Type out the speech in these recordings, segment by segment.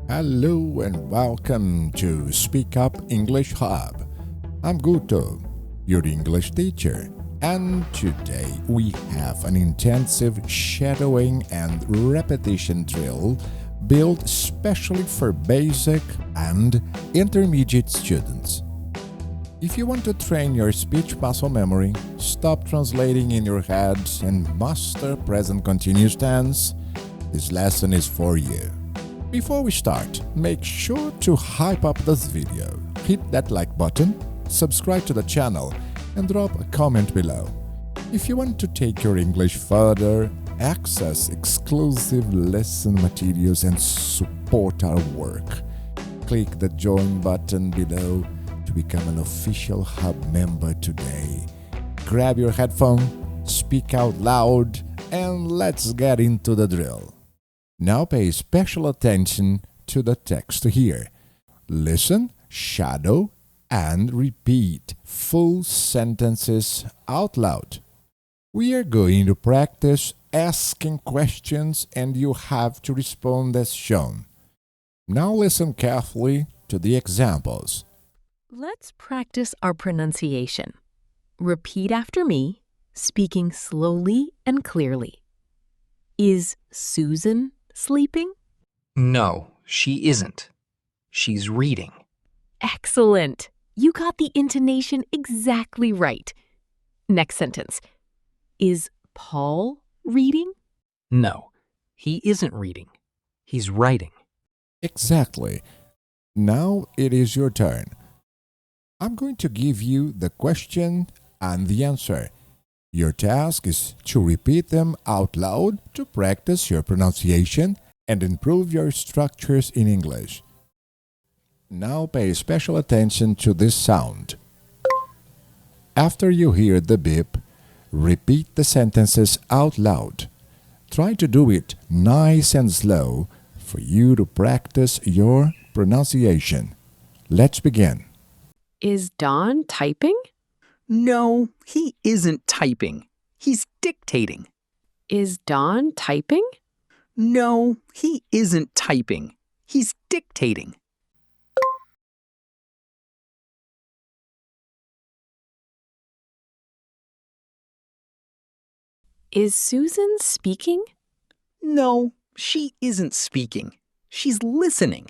Hello and welcome to Speak Up English Hub. I'm Guto, your English teacher, and today we have an intensive shadowing and repetition drill built especially for basic and intermediate students. If you want to train your speech muscle memory, stop translating in your head, and master present continuous tense, this lesson is for you. Before we start, make sure to hype up this video, hit that like button, subscribe to the channel, and drop a comment below. If you want to take your English further, access exclusive lesson materials and support our work, click the join button below to become an official Hub member today. Grab your headphone, speak out loud, and let's get into the drill. Now pay special attention to the text here. Listen, shadow, and repeat full sentences out loud. We are going to practice asking questions and you have to respond as shown. Now listen carefully to the examples. Let's practice our pronunciation. Repeat after me, speaking slowly and clearly. Is Susan sleeping? No, she isn't. She's reading. Excellent! You got the intonation exactly right. Next sentence. Is Paul reading? No, he isn't reading. He's writing. Exactly. Now it is your turn. I'm going to give you the question and the answer. Your task is to repeat them out loud to practice your pronunciation and improve your structures in English. Now pay special attention to this sound. After you hear the beep, repeat the sentences out loud. Try to do it nice and slow for you to practice your pronunciation. Let's begin. Is Don typing? No, he isn't typing. He's dictating. Is Don typing? No, he isn't typing. He's dictating. Is Susan speaking? No, she isn't speaking. She's listening.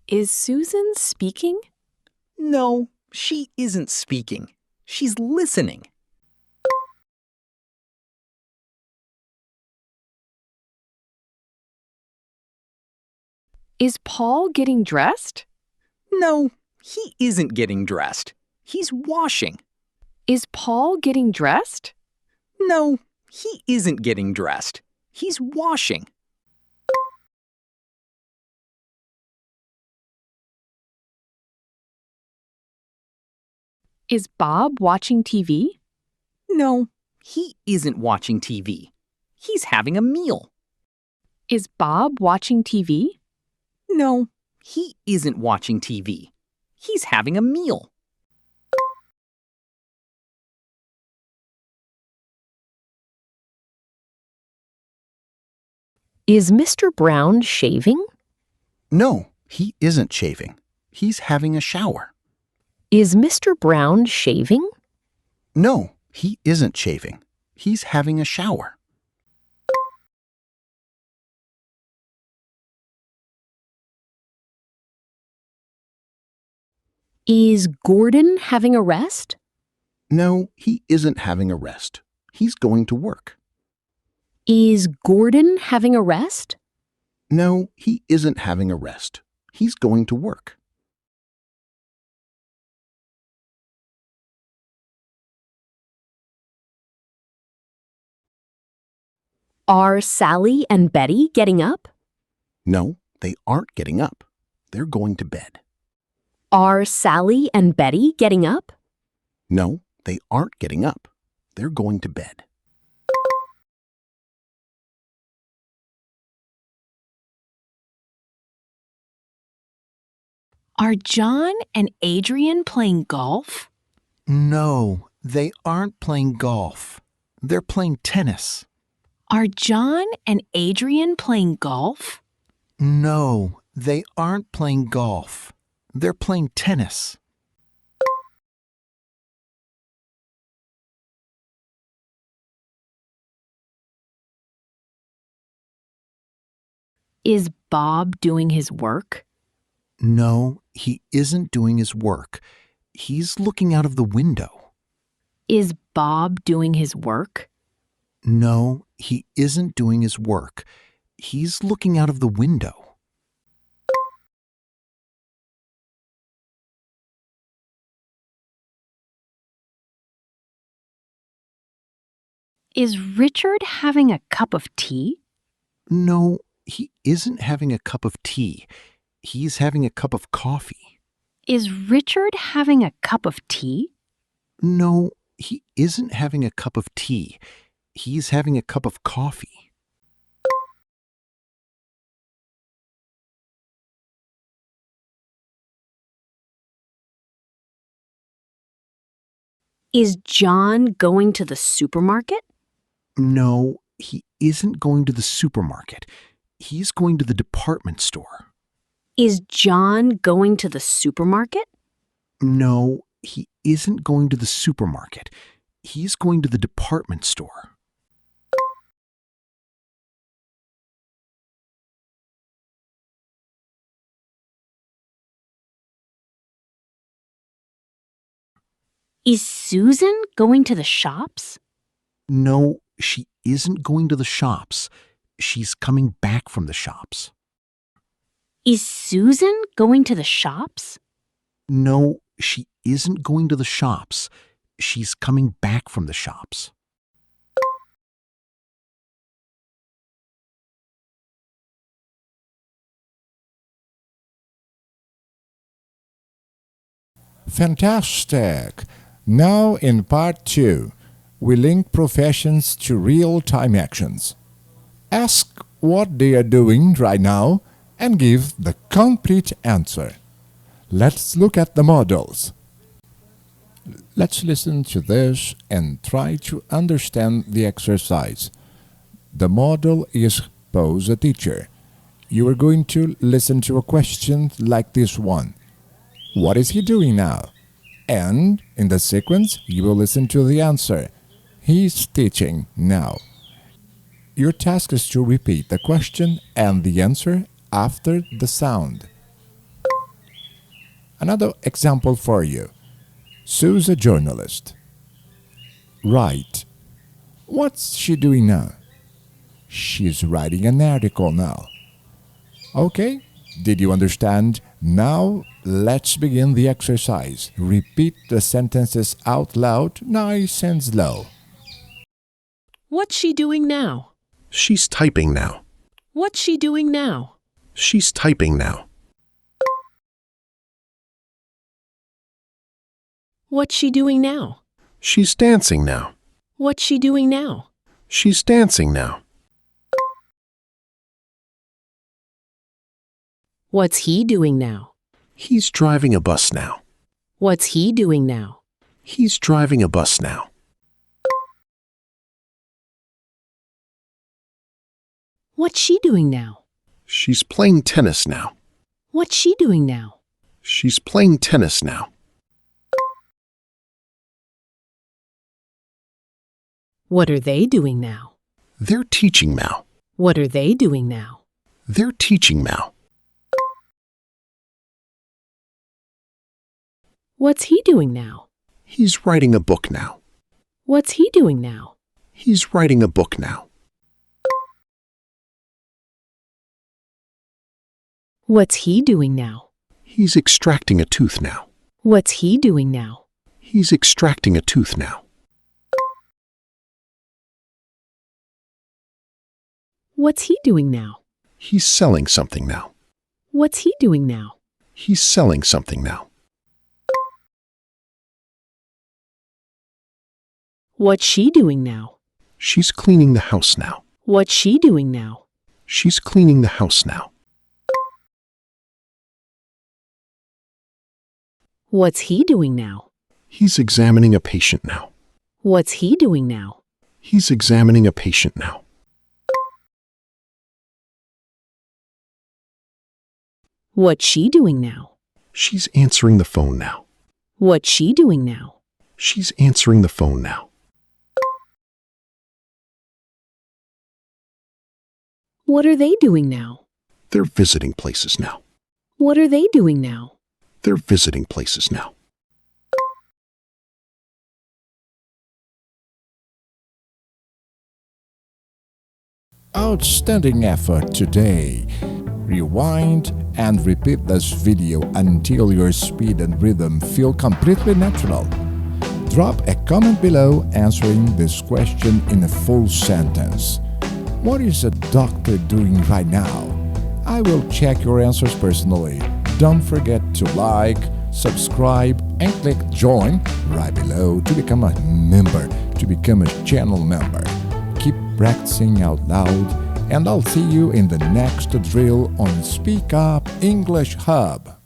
Is Susan speaking? No, she isn't speaking. She's listening. Is Paul getting dressed? No, he isn't getting dressed. He's washing. Is Paul getting dressed? No, he isn't getting dressed. He's washing. Is Bob watching TV? No, he isn't watching TV. He's having a meal. Is Bob watching TV? No, he isn't watching TV. He's having a meal. Is Mr. Brown shaving? No, he isn't shaving. He's having a shower. Is Mr. Brown shaving? No, he isn't shaving. He's having a shower. Is Gordon having a rest? No, he isn't having a rest. He's going to work. Is Gordon having a rest? No, he isn't having a rest. He's going to work. Are Sally and Betty getting up? No, they aren't getting up. They're going to bed. Are Sally and Betty getting up? No, they aren't getting up. They're going to bed. Are John and Adrian playing golf? No, they aren't playing golf. They're playing tennis. Are John and Adrian playing golf? No, They aren't playing golf. They're playing tennis. Is Bob doing his work? No, he isn't doing his work. He's looking out of the window. Is Bob doing his work? No, he isn't doing his work. He's looking out of the window. Is Richard having a cup of tea? No, he isn't having a cup of tea. He's having a cup of coffee. Is Richard having a cup of tea? No, he isn't having a cup of tea. He's having a cup of coffee. Is John going to the supermarket? No, he isn't going to the supermarket. He's going to the department store. Is John going to the supermarket? No, he isn't going to the supermarket. He's going to the department store. Is Susan going to the shops? No, she isn't going to the shops. She's coming back from the shops. Is Susan going to the shops? No, she isn't going to the shops. She's coming back from the shops. Fantastic! Now in part 2, we link professions to real-time actions. Ask what they are doing right now and give the complete answer. Let's look at the models. Let's listen to this and try to understand the exercise. The model is pose a teacher. You are going to listen to a question like this one. What is he doing now? And in the sequence, you will listen to the answer. He's teaching now. Your task is to repeat the question and the answer after the sound. Another example for you. Sue's a journalist. Right. What's she doing now? She's writing an article now. Okay, did you understand? Now let's begin the exercise. Repeat the sentences out loud, nice and slow. What's she doing now? She's typing now. What's she doing now? She's typing now. What's she doing now? She's dancing now. What's she doing now? She's dancing now. What's he doing now? He's driving a bus now. What's he doing now? He's driving a bus now. What's she doing now? She's playing tennis now. What's she doing now? She's playing tennis now. What are they doing now? They're teaching now. What are they doing now? They're teaching now. What's he doing now? He's writing a book now. What's he doing now? He's writing a book now. What's he doing now? He's extracting a tooth now. What's he doing now? He's extracting a tooth now. What's he doing now? He's selling something now. What's he doing now? He's selling something now. What's she doing now? She's cleaning the house now. What's she doing now? She's cleaning the house now. What's he doing now? He's examining a patient now. What's he doing now? He's examining a patient now. What's she doing now? She's answering the phone now. What's she doing now? She's answering the phone now. What are they doing now? They're visiting places now. What are they doing now? They're visiting places now. Outstanding effort today. Rewind and repeat this video until your speed and rhythm feel completely natural. Drop a comment below answering this question in a full sentence. What is a doctor doing right now? I will check your answers personally. Don't forget to like, subscribe, and click join right below to become a member, to become a channel member. Keep practicing out loud, and I'll see you in the next drill on Speak Up English Hub.